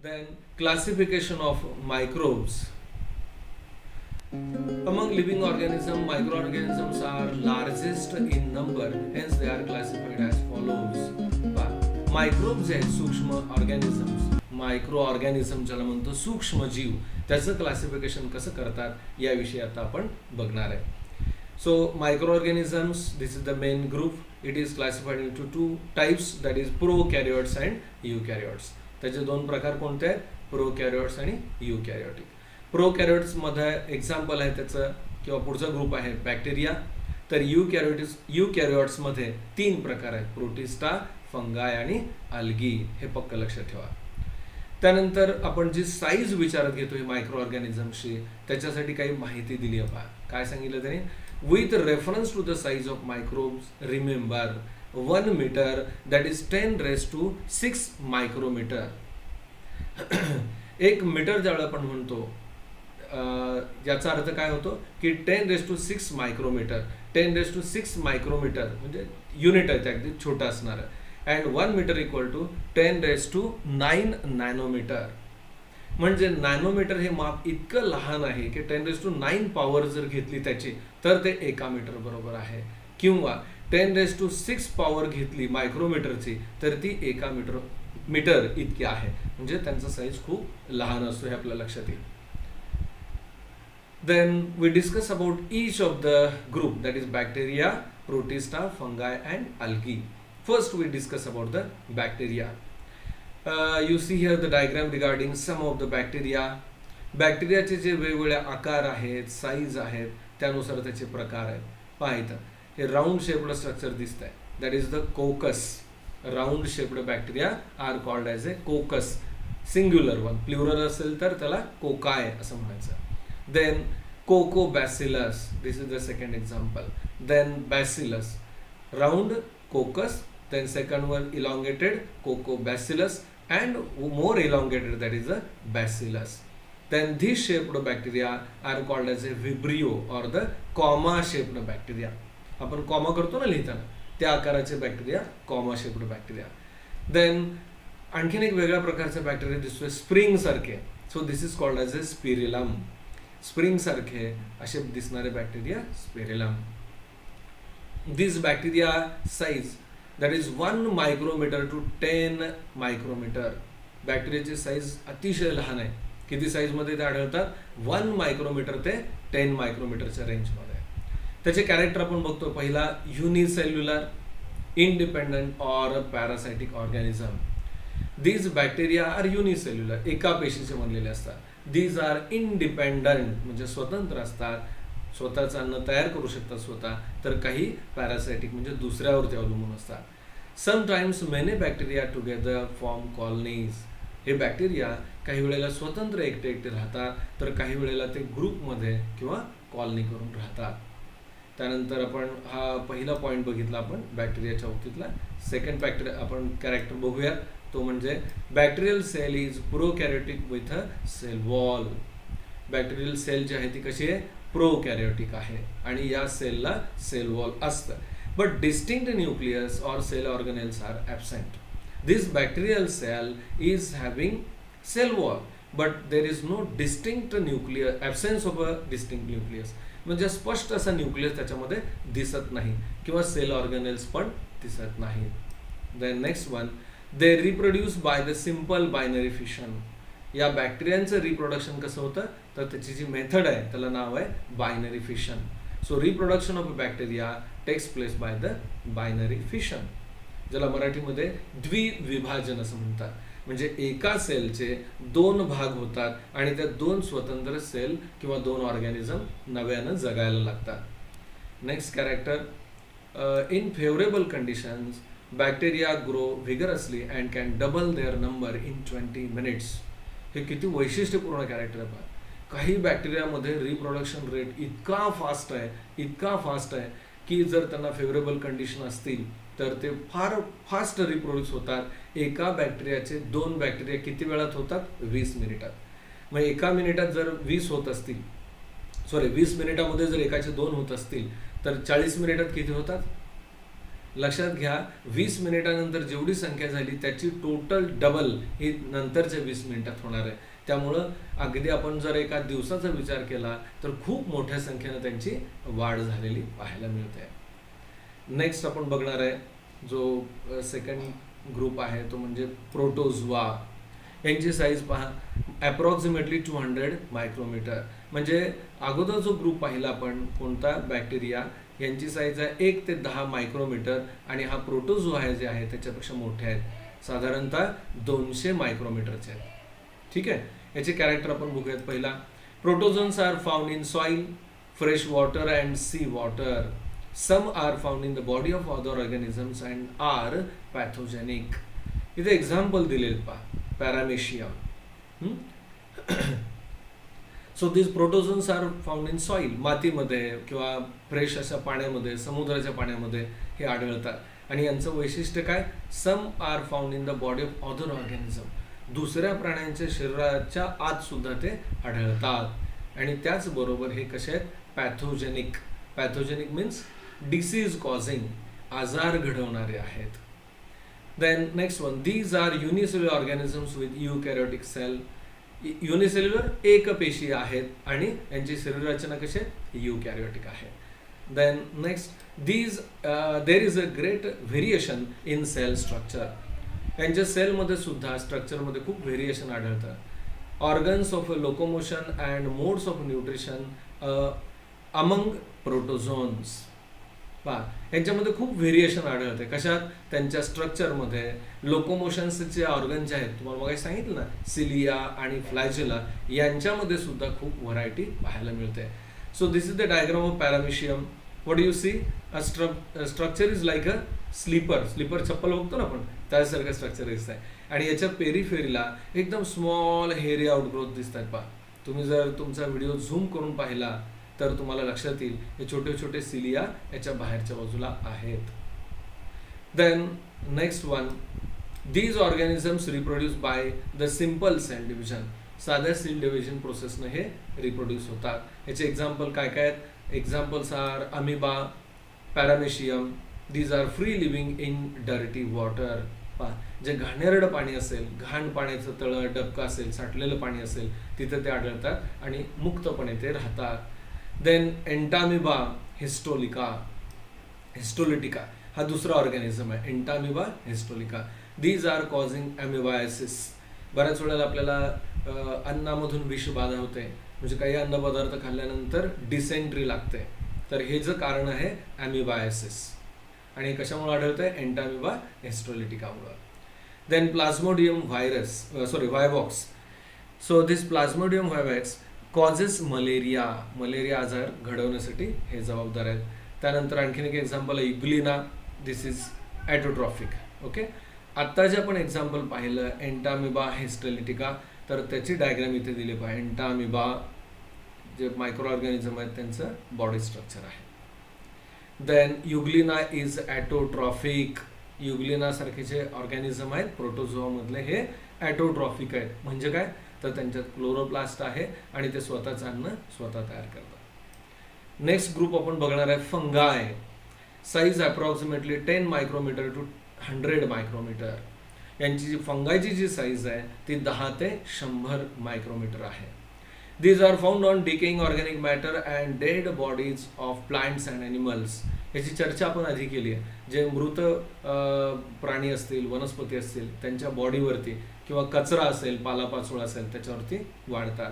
Then classification of microbes. Among living organisms, microorganisms are largest in number, hence they are classified as follows. Microbes आहेत सूक्ष्म organisms, micro organism ज्याला म्हणतो सूक्ष्म जीव, त्याचं classification कसं करतात याविषयी आता आपण बघणार आहे. So microorganisms, this is the main group. It is classified into two types, that is prokaryotes and eukaryotes. त्याचे दोन प्रकार कोणते आहेत? प्रोकॅरियोट्स आणि युकॅरियोटिक. प्रोकॅरियोट्समध्ये एक्झाम्पल आहे त्याचं किंवा पुढचा ग्रुप आहे बॅक्टेरिया. तर युकॅरियोट्समध्ये तीन प्रकार आहेत, प्रोटिस्टा, फंगाय आणि अल्गी. हे पक्क लक्षात ठेवा. त्यानंतर आपण जी साईज विचारात घेतो ही मायक्रो ऑर्गॅनिझमची, त्याच्यासाठी काही माहिती दिली आहे पहा. काय सांगितलं त्याने? With reference to the size of microbes, remember 1 metre that is 10⁶ micrometre. 1 metre ज्यावेळेला आपण म्हणतो याचा अर्थ काय होतो की 10⁶ मायक्रोमीटर. 10⁶ मायक्रोमीटर म्हणजे युनिट आहे, ते अगदी छोटं असणार आहे. And 1 metre equal to 10⁹ nanometre. म्हणजे नॅनोमीटर हे माप इतकं लहान आहे की 10⁹ पॉवर जर घेतली त्याची तर ते 1 मीटर बरोबर आहे. किंवा 10⁶ पॉवर घेतली मायक्रोमीटरची तर ती 1 मीटर इतकी आहे. म्हणजे त्यांचा साईज खूप लहान असतो, हे आपल्या लक्षात येईल. Then we discuss about each of the group, that is bacteria, protista, fungi and algae. First we discuss about the bacteria. You see here the diagram regarding some of the bacteria. बॅक्टेरियाचे जे वेगवेगळे आकार आहेत, size आहेत, त्यानुसार त्याचे प्रकार आहेत. पहा इथं हे राऊंड शेप्ड स्ट्रक्चर दिसत आहे, that is the coccus. Round shaped bacteria are called as a coccus. Singular one, plural असेल तर त्याला कोकाय असं म्हणायचं. Then Cocobacillus, this is the second example. Then Bacillus, round coccus. Then second one elongated Cocobacillus and more elongated, that is the Bacillus. Then these shaped bacteria are called as a Vibrio or the comma shaped bacteria. आपण comma करतो ना लिहिताना, त्या आकाराचे bacteria comma shaped bacteria. Then आणखीन एक वेगळ्या प्रकारचा बॅक्टेरिया दिसतोय स्प्रिंग सारखे. So this is called as a spirillum. Spring सारखे असे दिसणारे bacteria spirillum. This bacteria size that is 1 micrometre to 10 micrometre. बॅक्टेरियाची साईज अतिशय लहान आहे. किती साईजमध्ये ते आढळतात? 1 मायक्रोमीटर ते 10 मायक्रोमीटरच्या रेंजमध्ये. त्याचे कॅरेक्टर आपण बघतो. पहिला, unicellular, independent or parasitic organism. These bacteria are unicellular, एका पेशीचे बनलेले असतात. दीज आर इंडिपेंडंट म्हणजे स्वतंत्र असतात, स्वतःचं अन्न तयार करू शकतात स्वतः. तर काही पॅरासायटिक म्हणजे दुसऱ्यावरती अवलंबून असतात. Sometimes many bacteria together form colonies. हे बॅक्टेरिया काही वेळेला स्वतंत्र एकटे एकटे राहतात, तर काही वेळेला ते ग्रुपमध्ये किंवा कॉलनी करून राहतात. त्यानंतर आपण हा पहिला पॉईंट बघितला आपण बॅक्टेरियाच्या बाबतीतला. सेकंड बॅक्टेरिया आपण कॅरेक्टर बघूया, तो म्हणजे bacterial cell is prokaryotic with a cell wall. Bacterial cell जी आहे ती कशी आहे? प्रोकॅरियोटिक आहे आणि या सेलला सेल वॉल असतं. But distinct nucleus or cell organelles are absent. This bacterial cell is having cell wall but there is no distinct nucleus, absence of a distinct nucleus. म्हणजे स्पष्ट असा न्यूक्लियस त्याच्यामध्ये दिसत नाही किंवा सेल ऑर्गनेल्स पण दिसत नाही. Then next one, they reproduce by the simple binary fission. या बॅक्टेरियांचं रिप्रोडक्शन कसं होतं तर त्याची जी मेथड आहे त्याला नाव आहे binary fission. So reproduction of bacteria takes place by the binary fission, ज्याला मराठीमध्ये द्विविभाजन असं म्हणतात. म्हणजे एका सेलचे 2 भाग होतात आणि त्या 2 स्वतंत्र सेल किंवा 2 ऑर्गॅनिझम नव्यानं जगायला लागतात. Next character, in favourable conditions bacteria grow vigorously and can double their number in 20 minutes. हे किती वैशिष्ट्यपूर्ण कॅरेक्टर आहे. काही बॅक्टेरियामध्ये रिप्रोडक्शन रेट इतका फास्ट आहे की जर त्यांना फेवरेबल कंडिशन असतील तर ते फार फास्ट रिप्रोड्यूस होतात. एका बॅक्टेरियाचे 2 बॅक्टेरिया किती वेळात होतात? 20 मिनिटात. मग एका मिनिटात जर 20 होत असतील, 20 मिनिटामध्ये जर एकाचे 2 होत असतील तर 40 मिनिटात किती होतात? लक्षात घ्या 20 मिनिटानंतर जेवढी संख्या झाली त्याची टोटल डबल ही नंतरच्या 20 मिनिटात होणार आहे. त्यामुळं अगदी आपण जर एका दिवसाचा विचार केला तर खूप मोठ्या संख्येनं त्यांची वाढ झालेली पाहायला मिळते. नेक्स्ट आपण बघणार आहे जो सेकंड ग्रुप आहे तो म्हणजे प्रोटोझोआ. यांची साईज पहा अप्रॉक्सिमेटली 200 मायक्रोमीटर. म्हणजे अगोदर जो ग्रुप पाहिला आपण कोणता बॅक्टेरिया यांची साईज आहे 1 ते 10 मायक्रोमीटर आणि हा प्रोटोझोआ आहे जे आहे त्याच्यापेक्षा मोठे आहेत, साधारणतः 200 मायक्रोमीटरचे आहेत. ठीक आहे, याचे कॅरेक्टर आपण बघूयात. पहिला, protozoans are found in soil, fresh water and sea water. Some are found in the body of other organisms and are pathogenic. इथे एक्झाम्पल दिलेत पहा. Paramecium. So this protozoans are found in soil, मातीमध्ये किंवा fresh अशा पाण्यामध्ये, समुद्राच्या पाण्यामध्ये हे आढळतात. आणि यांचं वैशिष्ट्य काय, some are found in the body of other organism, दुसऱ्या प्राण्यांच्या शरीराच्या आत सुद्धा ते आढळतात. आणि त्याचबरोबर हे कसे आहेत, pathogenic. Pathogenic means disease causing, आजार घडवणारे आहेत. Then next one, these are unicellular organisms with eukaryotic cell. Unicellular एकपेशी आहेत आणि यांची शरीर रचना कशी आहे, यूकॅरियोटिक आहे. Then next, these there is a great variation in cell structure. यांच्या सेलमध्ये सुद्धा स्ट्रक्चरमध्ये खूप व्हेरिएशन आढळतं. Organs of locomotion and modes of nutrition among protozoans. पहा यांच्यामध्ये खूप व्हेरिएशन आढळते. कशात, त्यांच्या स्ट्रक्चरमध्ये. लोकोमोशन्सचे ऑर्गन जे आहेत तुम्हाला मग सांगितलं ना, सिलिया आणि फ्लॅजेला, यांच्यामध्ये सुद्धा खूप व्हरायटी पाहायला मिळते. So this is the diagram of paramecium. What do you see, a structure is like a slipper. Slipper चप्पल बघतो ना आपण, त्यासारखं स्ट्रक्चर दिसत आहे. आणि याच्या पेरिफेरीला एकदम स्मॉल हेअरी आउटग्रोथ दिसत आहेत. पहा तुम्ही जर तुमचा व्हिडिओ झूम करून पाहिला तर तुम्हाला लक्षात येईल हे छोटे छोटे सिलिया याच्या बाहेरच्या बाजूला आहेत. Then next one, these organisms reproduce by the simple cell division. साध्या सेल डिव्हिजन प्रोसेसने हे रिप्रोड्यूस होतात. याचे एक्झाम्पल काय काय आहेत, examples are amoeba, paramecium. These are free living in dirty water. पहा जे घाणेरडं पाणी असेल, घाण पाण्याचं तळं डबका असेल, साठलेलं पाणी असेल, तिथे ते आढळतात आणि मुक्तपणे ते राहतात. Then एंटामिबा histolytica. हिस्टोलिटिका हा दुसरा ऑर्गॅनिझम आहे, Entamoeba histolytica. These are causing amoebiasis. बऱ्याच वेळेला आपल्याला अन्नामधून विषबाधा होते, म्हणजे काही अन्नपदार्थ खाल्ल्यानंतर डिसेंट्री लागते, तर हे जे कारण आहे ॲमिबायसिस. आणि कशामुळे आढळतंय, एंटामिबा हिस्टोलिटिकामुळे. Then plasmodium vivax. So this plasmodium vivax causes malaria. Malaria आजार घडवण्यासाठी हे जबाबदार आहेत. त्यानंतर आणखीन एक एक्झाम्पल आहे युग्लिना. दिस इज ॲटोट्रॉफिक. ओके, आत्ता जे आपण एक्झाम्पल पाहिलं एंटामिबा हिस्टोलिटिका, तर त्याची डायग्राम इथे दिली पाहिजे. एंटामिबा जे मायक्रो ऑर्गॅनिझम आहेत त्यांचं बॉडी स्ट्रक्चर आहे. Then euglena is autotrophic. Euglena सारखे जे ऑर्गॅनिझम आहेत प्रोटोझोआमधले हे ॲटोट्रॉफिक आहेत. म्हणजे काय, तर त्यांच्यात क्लोरोप्लास्ट आहे आणि ते स्वतःचं अन्न स्वतः तयार करतात. नेक्स्ट ग्रुप आपण बघणार आहे fungi. Size approximately 10 micrometre to 100 micrometre. यांची जी फंगायची जी साईज आहे ती 10 ते 100 मायक्रोमीटर आहे. These are found on decaying organic matter and dead bodies of plants and animals. याची चर्चा आपण आधी केली आहे. जे मृत प्राणी असतील, वनस्पती असतील, त्यांच्या बॉडीवरती किंवा कचरा असेल, पालापाचोळा असेल, त्याच्यावरती वाढतात.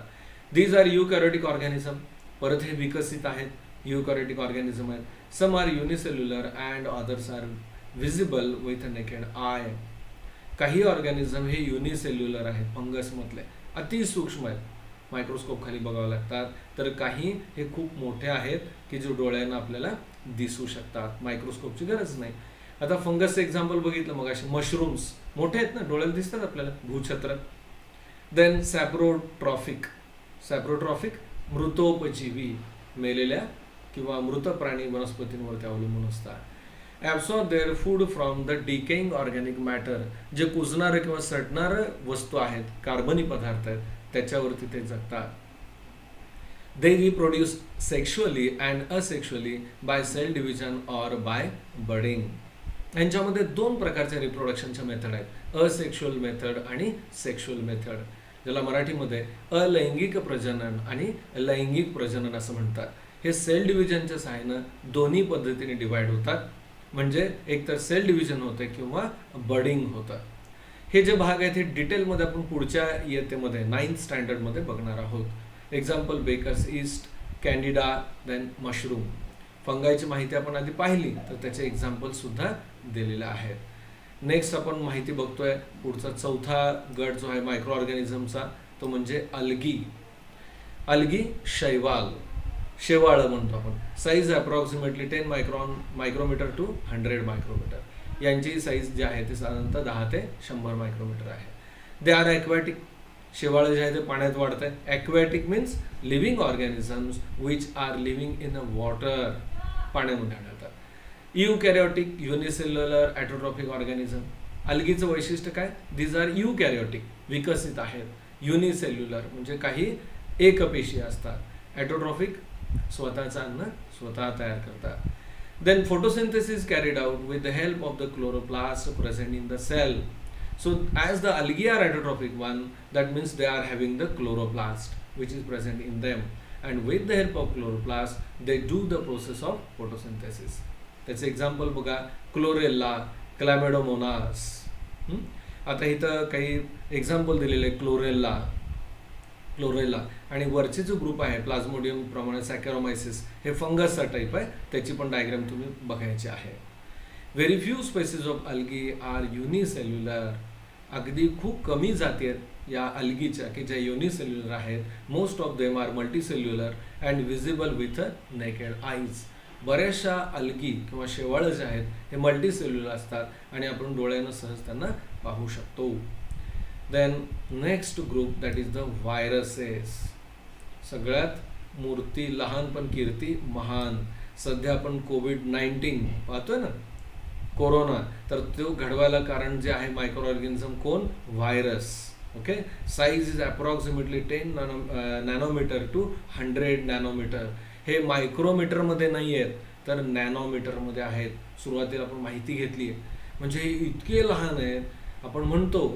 These are eukaryotic organism. परत हे विकसित आहेत, यूकॅरियोटिक ऑर्गॅनिझम आहेत. Some are unicellular and others are visible with a naked eye. काही ऑर्गॅनिझम हे युनिसेल्युलर आहेत, फंगसमधले अतिसूक्ष्म आहेत, मायक्रोस्कोप खाली बघावं लागतात. तर काही हे खूप मोठे आहेत की जे डोळ्यांना आपल्याला दिसू शकतात, मायक्रोस्कोपची गरज नाही. आता फंगसचं एक्झाम्पल बघितलं मग असे मशरूम्स मोठे आहेत ना, डोळ्याला दिसतात आपल्याला, भूछत्र. देन सॅप्रोट्रॉफिक. सॅप्रोट्रॉफिक मृतोपजीवी, मेलेल्या किंवा मृत प्राणी वनस्पतींवरती अवलंबून असतात. Absorb their food from the decaying organic matter. जे कुजणारे किंवा सडणारे वस्तू आहेत, कार्बनी पदार्थ आहेत, त्याच्यावरती ते जगतात. They reproduce sexually and asexually by cell division or by budding. यांच्यामध्ये दोन प्रकारचे रिप्रोडक्शनच्या मेथड आहेत, असेक्शुअल मेथड आणि सेक्शुअल मेथड, ज्याला मराठीमध्ये अलैंगिक प्रजनन आणि लैंगिक प्रजनन असं म्हणतात. हे सेल डिव्हिजनच्या सहाय्यानं दोन्ही पद्धतीने डिवाइड होतात, म्हणजे एक तर सेल डिव्हिजन होते किंवा बडिंग होतं. हे जे भाग आहेत हे डिटेलमध्ये आपण पुढच्या इयत्तेमध्ये 9th स्टँडर्डमध्ये बघणार आहोत. Example baker's yeast, candida, then mushroom. फंगाईची माहिती आपण आधी पाहिली तर त्याचे एक्झाम्पल सुद्धा दिलेले आहेत. नेक्स्ट आपण माहिती बघतोय पुढचा चौथा गट जो आहे मायक्रो ऑर्गॅनिझमचा, तो म्हणजे अल्गी. अल्गी शैवाल, शेवाळ म्हणतो आपण. Size approximately 10 micrometre to 100 micrometre. यांची साईज जी आहे ती साधारणतः 10 ते 100 मायक्रोमीटर आहे. They are aquatic. शेवाळ जे आहे ते पाण्यात वाढत आहे. Aquatic means living organisms which are living in a water, पाण्यामध्ये आढळतात. यूकॅरियोटिक, युनिसेल्युलर ॲटोट्रॉफिक ऑर्गॅनिझम. अल्गीचं वैशिष्ट्य काय? दीज आर यूकॅरियोटिक, विकसित आहेत. युनिसेल्युलर म्हणजे काही एकपेशी असतात. ॲटोट्रॉफिक, स्वतःचं अन्न स्वतः तयार करतात. Then photosynthesis is carried out with the help of the chloroplast present in the cell. So as the algae are autotrophic one, that means they are having the chloroplast which is present in them, and with the help of chloroplast they do the process of photosynthesis. त्याचे example बघा, क्लोरेल्ला, क्लॅमेडोमोनास. आता इथं काही example दिलेले, क्लोरेल्ला आणि वरचे जो group आहे प्लाझ्मोडियम प्रमाणे सॅकॅरोमायसिस, हे फंगसचा टाईप आहे, त्याची पण डायग्राम तुम्ही बघायची आहे. Very few species of algae are unicellular. अगदी खूप कमी जाती आहेत या अल्गीच्या की ज्या युनिसेल्युलर आहेत. Most of them are multicellular and visible with a naked eyes. बऱ्याचशा अल्गी किंवा शेवाळ जे आहेत हे मल्टीसेल्युलर असतात आणि आपण डोळ्यानं सहज त्यांना पाहू शकतो. Then next group that is the viruses. सगळ्यात मूर्ती लहान पण कीर्ती महान. सध्या आपण कोविड-19 पाहतोय ना, कोरोना, तर तो घडवायला कारण जे आहे मायक्रो ऑर्गॅनिझम कोण? Virus. Okay. Size is approximately 10 nanometre to 100 nanometre. हे मायक्रोमीटरमध्ये नाही आहेत तर नॅनोमीटरमध्ये आहेत. सुरुवातीला आपण माहिती घेतली आहे, म्हणजे हे इतके लहान आहेत. आपण म्हणतो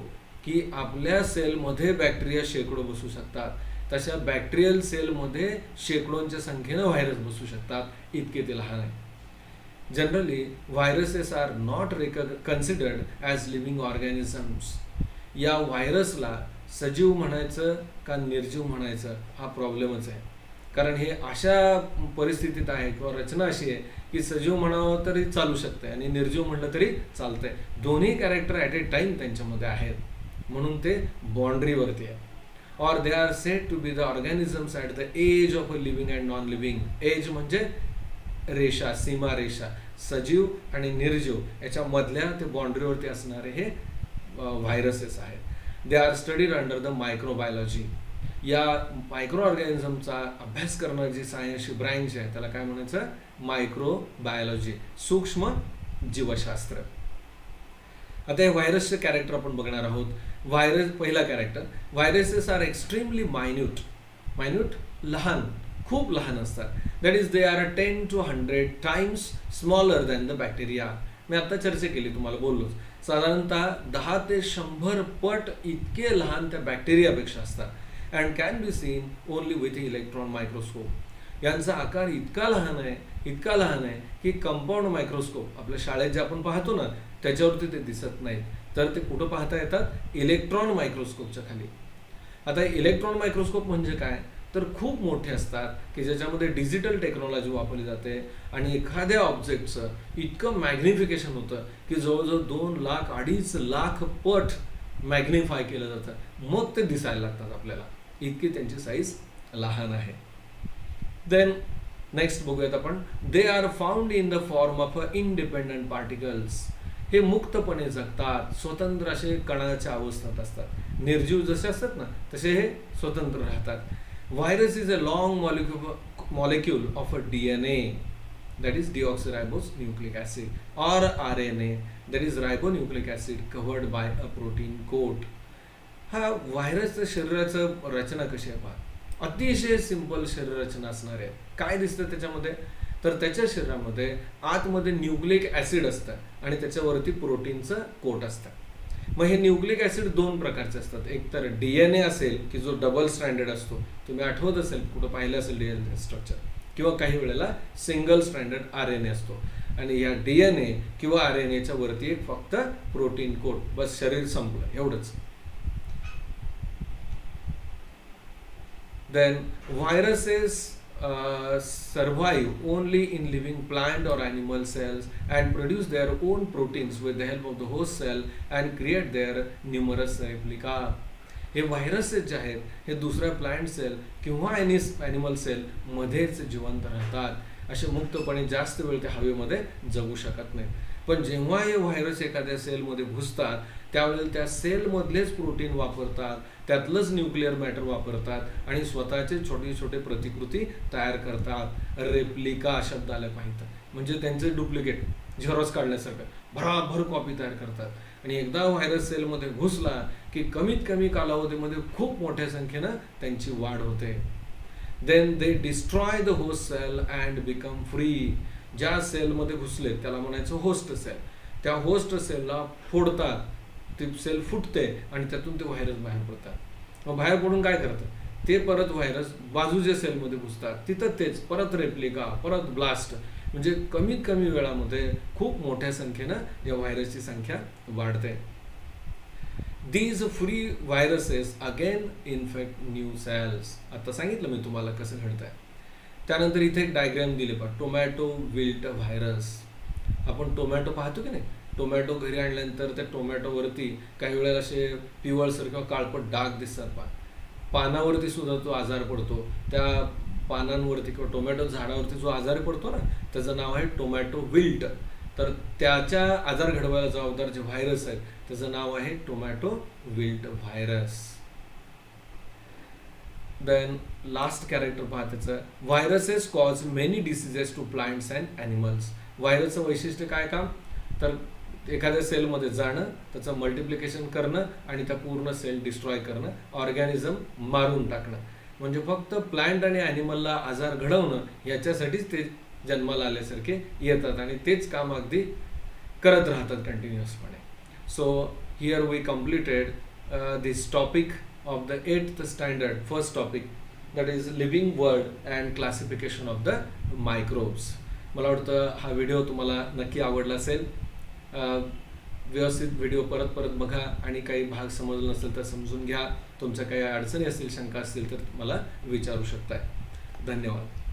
की आपल्या सेलमध्ये बॅक्टेरिया शेकडो बसू शकतात, तशा बॅक्टेरियल सेलमध्ये शेकडोंच्या संख्येनं व्हायरस बसू शकतात, इतके ते लहान आहे. Generally viruses are not considered as living organisms. या व्हायरसला सजीव म्हणायचं का निर्जीव म्हणायचं हा प्रॉब्लेमच आहे. कारण हे अशा परिस्थितीत आहे किंवा रचना अशी आहे की सजीव म्हणावं तरी चालू शकते आणि निर्जीव म्हटलं तरी चालतंय. दोन्ही कॅरेक्टर ॲट ए टाइम त्यांच्यामध्ये आहेत, म्हणून ते बाउंड्रीवरती आहे. और they are said to be the organisms at the edge of a living and non living. Edge म्हणजे रेषा, सीमारेषा. सजीव आणि निर्जीव याच्या मधल्या ते बाउंड्रीवरती असणारे हे व्हायरसेस आहेत. They are studied under the microbiology. या मायक्रो ऑर्गॅनिझमचा अभ्यास करणारी जी सायन्सची ब्रँच आहे त्याला काय म्हणायचं? मायक्रोबायोलॉजी, सूक्ष्म जीवशास्त्र. आता हे व्हायरसचे कॅरेक्टर आपण बघणार आहोत. व्हायरस, पहिला character, viruses are extremely minute. Minute लहान, खूप लहान असतात. That is they are 10 to 100 times smaller than the bacteria. मी आता चर्चा केली, तुम्हाला बोललोच, साधारणतः 10 ते 100 पट इतके लहान त्या बॅक्टेरियापेक्षा असतात. And can be seen only with electron microscope. यांचा आकार इतका लहान आहे की कंपाऊंड मायक्रोस्कोप आपल्या शाळेत जे आपण पाहतो ना त्याच्यावरती ते दिसत नाहीत, तर ते कुठं पाहता येतात? इलेक्ट्रॉन मायक्रोस्कोपच्या खाली. आता इलेक्ट्रॉन मायक्रोस्कोप म्हणजे काय? तर खूप मोठे असतात की ज्याच्यामध्ये डिजिटल टेक्नॉलॉजी वापरली जाते आणि एखाद्या ऑब्जेक्टचं इतकं मॅग्निफिकेशन होतं की जवळजवळ 2 लाख 2.5 लाख पट मॅग्निफाय केलं जातं, मग ते दिसायला लागतात आपल्याला. इतकी त्यांची साईज लहान आहे. देन नेक्स्ट बघूयात आपण. They are found in the form of independent particles. हे मुक्तपणे जगतात, स्वतंत्र असे कणाच्या अवस्थेत असतात. निर्जीव जसे असतात ना तसे हे स्वतंत्र राहतात. Virus is a long molecule of a DNA, that is deoxyribose nucleic acid, or RNA, that is ribonucleic acid covered by a protein coat. हा व्हायरसचं शरीराचं रचना कशी आहे पहा. अतिशय सिंपल शरीर रचना असणार आहे. काय दिसतं त्याच्यामध्ये? तर त्याच्या शरीरामध्ये आतमध्ये न्यूक्लिक ॲसिड असतं आणि त्याच्यावरती प्रोटीनचं कोट असतं. मग हे न्यूक्लिक ॲसिड दोन प्रकारचे असतात. एक तर DNA असेल की जो डबल स्ट्रँडेड असतो, तुम्ही आठवत असेल कुठं पाहिलं असेल DNA स्ट्रक्चर, किंवा काही वेळेला सिंगल स्ट्रँडेड RNA असतो. आणि या DNA किंवा RNAच्या वरती एक फक्त प्रोटीन कोट, बस शरीर संपलं एवढंच. Then viruses survive only in living plant or animal cells and produce their own proteins with the help of the host cell and create their numerous replica. हे व्हायरसेस जे आहेत हे दुसऱ्या प्लांट सेल किंवा animal sale मध्येच जिवंत राहतात. असे मुक्तपणे जास्त वेळ ते हवेमध्ये जगू शकत नाहीत. पण जेव्हा हे व्हायरस एखाद्या सेलमध्ये घुसतात त्यावेळेला त्या सेलमधलेच प्रोटीन वापरतात, त्यातलंच न्यूक्लिअर मॅटर वापरतात आणि स्वतःचे छोटे छोटे प्रतिकृती तयार करतात. रेप्लिका शब्द आला पाहिजे, म्हणजे त्यांचे डुप्लिकेट, झेरॉक्स काढण्यासारखं भराभर कॉपी तयार करतात. आणि एकदा व्हायरस सेलमध्ये घुसला की कमीत कमी कालावधीमध्ये खूप मोठ्या संख्येनं त्यांची वाढ होते. Then they destroy the host cell and become free. ज्या सेलमध्ये घुसले त्याला म्हणायचं होस्ट सेल. त्या होस्ट सेलला फोडतात, ती सेल फुटते आणि त्यातून ते व्हायरस बाहेर पडतात. मग बाहेर पडून काय करतात, ते परत व्हायरस बाजूच्या सेलमध्ये घुसतात, तिथं तेच परत रेप्लिका, परत ब्लास्ट. म्हणजे कमीत कमी वेळामध्ये खूप मोठ्या संख्येनं या व्हायरसची संख्या वाढते. These free viruses again infect new cells. आता सांगितलं मी तुम्हाला कसं घडतंय. त्यानंतर इथे एक डायग्राम दिले पहा, टोमॅटो विल्ट व्हायरस. आपण टोमॅटो पाहतो की नाही, टोमॅटो घरी आणल्यानंतर त्या टोमॅटोवरती काही वेळेला असे पिवळसर किंवा काळपट डाग दिसतात पहा. पानावरती सुद्धा तो आजार पडतो. त्या पानांवरती किंवा टोमॅटो झाडावरती जो आजार पडतो ना, त्याचं नाव आहे टोमॅटो विल्ट. तर त्याच्या आजार घडवायला जबाबदार जे व्हायरस आहेत त्याचं नाव आहे tomato wilt virus. Then last character पहा त्याचं, viruses cause many diseases to plants and animals. व्हायरसचं वैशिष्ट्य काय काम, तर एखाद्या सेलमध्ये जाणं, त्याचं मल्टिप्लिकेशन करणं आणि त्या पूर्ण सेल डिस्ट्रॉय करणं, ऑर्गॅनिझम मारून टाकणं. म्हणजे फक्त प्लांट आणि ॲनिमलला आजार घडवणं याच्यासाठीच ते जन्माला आल्यासारखे येतात आणि तेच काम अगदी करत राहतात कंटिन्युअसपणे. So here we completed this topic of the 8th standard, first topic, that is living world and classification of the microbes. मला वाटतं हा व्हिडिओ तुम्हाला नक्की आवडला असेल. व्यवस्थित व्हिडिओ परत परत बघा आणि काही भाग समजला नसेल तर समजून घ्या. तुमच्या काही अडचणी असतील, शंका असतील तर मला विचारू शकताय. धन्यवाद.